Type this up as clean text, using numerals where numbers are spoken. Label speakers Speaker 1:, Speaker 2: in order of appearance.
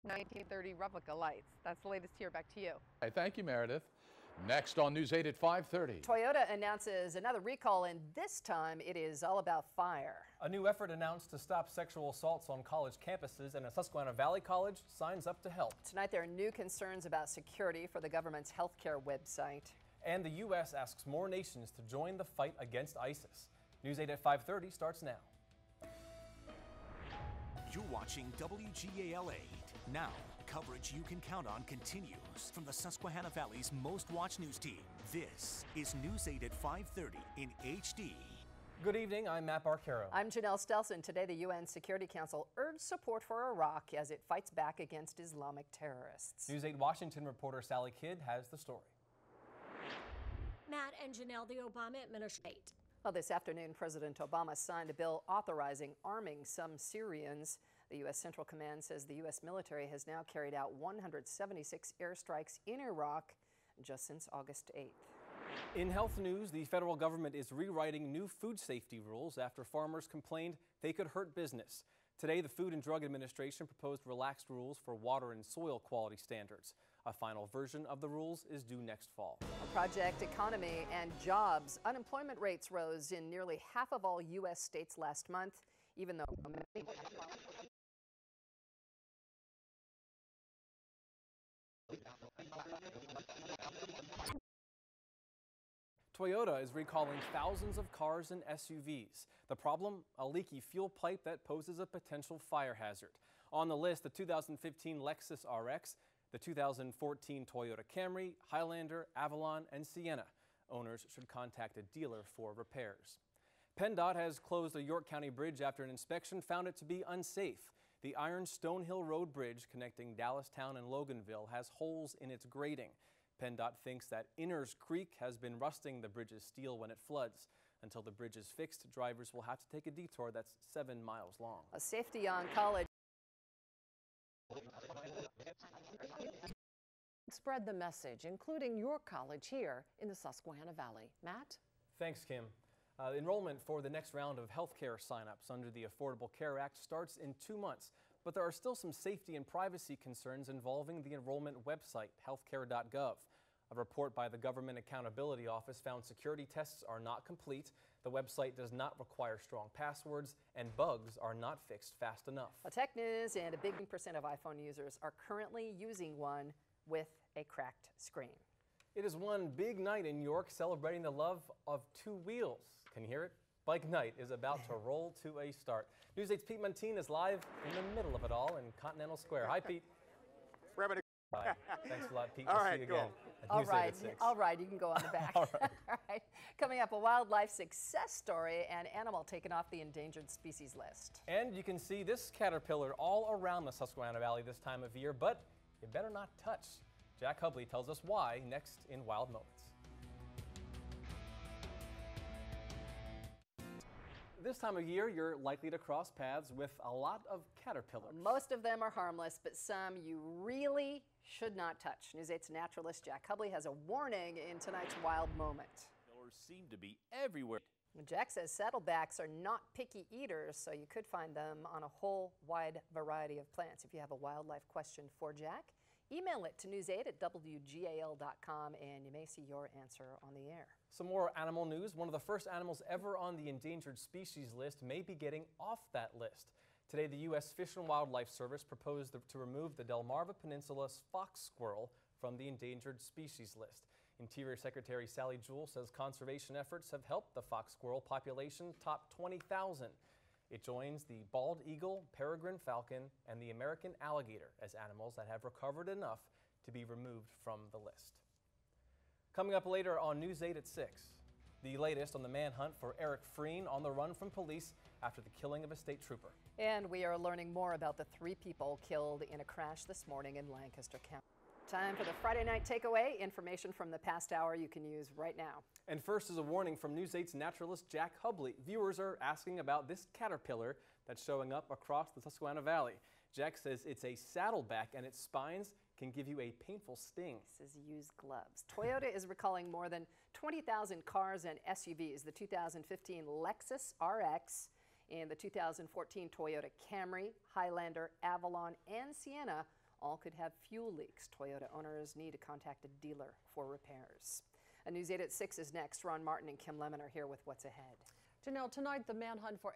Speaker 1: 1930 replica lights. That's the latest here. Back to you.
Speaker 2: Hey, thank you, Meredith. Next on News 8 at 5:30.
Speaker 3: Toyota announces another recall, and this time it is all about fire.
Speaker 4: A new effort announced to stop sexual assaults on college campuses, and a Susquehanna Valley college signs up to help.
Speaker 3: Tonight there are new concerns about security for the government's healthcare website.
Speaker 4: And the U.S. asks more nations to join the fight against ISIS. News 8 at 5:30 starts now.
Speaker 5: You're watching WGAL 8. Now, coverage you can count on continues from the Susquehanna Valley's most watched news team. This is News 8 at 5:30 in HD.
Speaker 4: Good evening, I'm Matt Barcaro.
Speaker 3: I'm Janelle Stelson. Today the UN Security Council urged support for Iraq as it fights back against Islamic terrorists.
Speaker 4: News 8 Washington reporter Sally Kidd has the story.
Speaker 6: Matt and Janelle, the Obama administration.
Speaker 3: Well, this afternoon, President Obama signed a bill authorizing arming some Syrians. The U.S. Central Command says the U.S. military has now carried out 176 airstrikes in Iraq just since August 8th.
Speaker 4: In health news, the federal government is rewriting new food safety rules after farmers complained they could hurt business. Today, the Food and Drug Administration proposed relaxed rules for water and soil quality standards. A final version of the rules is due next fall.
Speaker 3: Project Economy and Jobs. Unemployment rates rose in nearly half of all U.S. states last month, even though many
Speaker 4: Toyota is recalling thousands of cars and SUVs. The problem? A leaky fuel pipe that poses a potential fire hazard. On the list, the 2015 Lexus RX, the 2014 Toyota Camry, Highlander, Avalon, and Sienna. Owners should contact a dealer for repairs. PennDOT has closed a York County bridge after an inspection found it to be unsafe. The Iron Stonehill Road Bridge connecting Dallastown and Loganville has holes in its grading. PennDOT thinks that Inners Creek has been rusting the bridge's steel when it floods. Until the bridge is fixed, drivers will have to take a detour that's 7 miles long.
Speaker 3: A safety on college.
Speaker 7: Spread the message, including your college here in the Susquehanna Valley. Matt?
Speaker 4: Thanks, Kim. Enrollment for the next round of healthcare signups under the Affordable Care Act starts in 2 months, but there are still some safety and privacy concerns involving the enrollment website, healthcare.gov. A report by the Government Accountability Office found security tests are not complete, the website does not require strong passwords, and bugs are not fixed fast enough.
Speaker 3: Well, tech news, and a big percent of iPhone users are currently using one with a cracked screen.
Speaker 4: It is one big night in York celebrating the love of two wheels. Can you hear it? Bike night is about to roll to a start. News 8's Pete Montine is live in the middle of it all in Continental Square. Hi, Pete. Bye. Thanks a lot, Pete.
Speaker 8: All
Speaker 4: We'll
Speaker 8: right,
Speaker 4: see you
Speaker 8: cool.
Speaker 4: again. At
Speaker 3: All
Speaker 4: News 8
Speaker 3: right,
Speaker 4: at 6.
Speaker 3: all right, you can go on the back.
Speaker 4: All right.
Speaker 3: All right. Coming up, a wildlife success story, an animal taken off the endangered species list.
Speaker 4: And you can see this caterpillar all around the Susquehanna Valley this time of year, but you better not touch. Jack Hubley tells us why next in Wild Moments. This time of year, you're likely to cross paths with a lot of caterpillars.
Speaker 3: Most of them are harmless, but some you really should not touch. News 8's naturalist Jack Hubley has a warning in tonight's Wild Moment.
Speaker 8: Caterpillars seem to be everywhere.
Speaker 3: Jack says saddlebacks are not picky eaters, so you could find them on a whole wide variety of plants. If you have a wildlife question for Jack, email it to news8@wgal.com and you may see your answer on the air.
Speaker 4: Some more animal news. One of the first animals ever on the endangered species list may be getting off that list. Today, the U.S. Fish and Wildlife Service proposed to remove the Delmarva Peninsula's fox squirrel from the endangered species list. Interior Secretary Sally Jewell says conservation efforts have helped the fox squirrel population top 20,000. It joins the bald eagle, peregrine falcon, and the American alligator as animals that have recovered enough to be removed from the list. Coming up later on News 8 at 6, the latest on the manhunt for Eric Freen on the run from police after the killing of a state trooper.
Speaker 3: And we are learning more about the 3 people killed in a crash this morning in Lancaster County. Time for the Friday night takeaway. Information from the past hour you can use right now.
Speaker 4: And first is a warning from News 8's naturalist Jack Hubley. Viewers are asking about this caterpillar that's showing up across the Susquehanna Valley. Jack says it's a saddleback and its spines can give you a painful sting.
Speaker 3: This is use gloves. Toyota is recalling more than 20,000 cars and SUVs. The 2015 Lexus RX and the 2014 Toyota Camry, Highlander, Avalon, and Sienna all could have fuel leaks. Toyota owners need to contact a dealer for repairs. A News 8 at 6 is next. Ron Martin and Kim Lemon are here with what's ahead.
Speaker 7: Janelle, tonight the manhunt for